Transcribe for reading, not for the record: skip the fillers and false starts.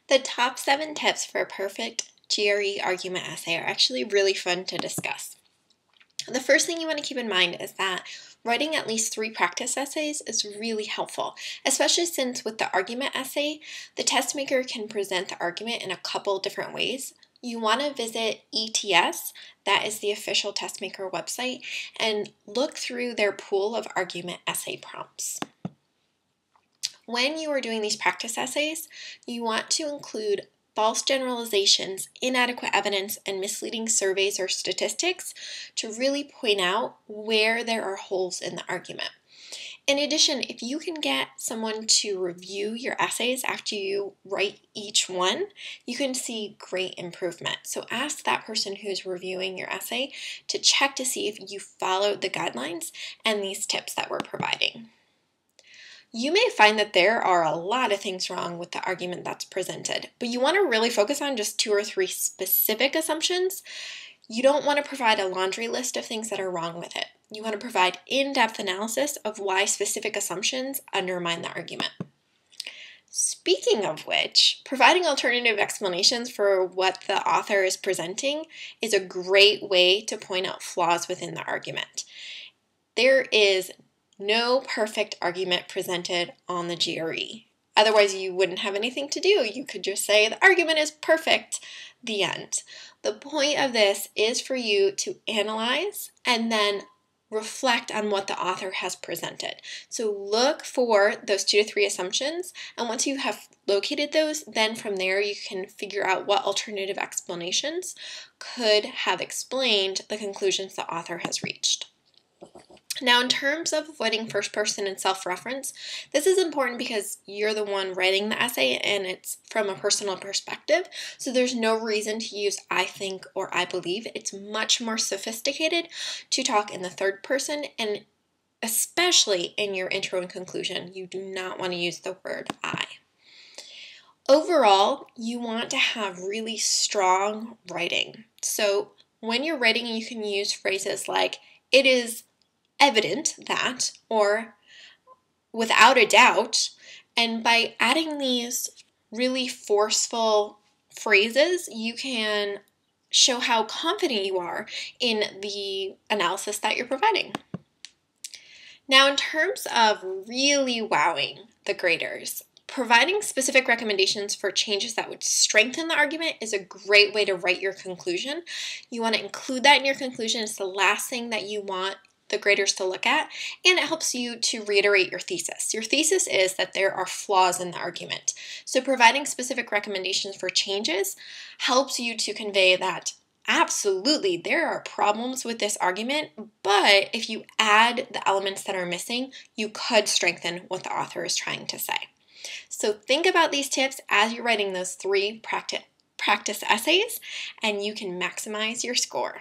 The top 7 tips for a perfect GRE argument essay are actually really fun to discuss. The first thing you want to keep in mind is that writing at least 3 practice essays is really helpful, especially since with the argument essay, the test maker can present the argument in a couple different ways. You want to visit ETS, that is the official test maker website, and look through their pool of argument essay prompts. When you are doing these practice essays, you want to include false generalizations, inadequate evidence, and misleading surveys or statistics to really point out where there are holes in the argument. In addition, if you can get someone to review your essays after you write each one, you can see great improvement. So ask that person who's reviewing your essay to check to see if you followed the guidelines and these tips that we're providing. You may find that there are a lot of things wrong with the argument that's presented, but you want to really focus on just 2 or 3 specific assumptions. You don't want to provide a laundry list of things that are wrong with it. You want to provide in-depth analysis of why specific assumptions undermine the argument. Speaking of which, providing alternative explanations for what the author is presenting is a great way to point out flaws within the argument. There is no perfect argument presented on the GRE. Otherwise, you wouldn't have anything to do. You could just say the argument is perfect, the end. The point of this is for you to analyze and then reflect on what the author has presented. So look for those 2 to 3 assumptions, and once you have located those, then from there you can figure out what alternative explanations could have explained the conclusions the author has reached. Now, in terms of avoiding first person and self-reference, this is important because you're the one writing the essay and it's from a personal perspective, so there's no reason to use I think or I believe. It's much more sophisticated to talk in the third person, and especially in your intro and conclusion, you do not want to use the word I. Overall, you want to have really strong writing. So when you're writing, you can use phrases like, it is evident that, or without a doubt, and by adding these really forceful phrases, you can show how confident you are in the analysis that you're providing. Now, in terms of really wowing the graders, providing specific recommendations for changes that would strengthen the argument is a great way to write your conclusion. You want to include that in your conclusion. It's the last thing that you want the graders to look at, and it helps you to reiterate your thesis. Your thesis is that there are flaws in the argument. So providing specific recommendations for changes helps you to convey that absolutely there are problems with this argument, but if you add the elements that are missing, you could strengthen what the author is trying to say. So think about these tips as you're writing those 3 practice essays, and you can maximize your score.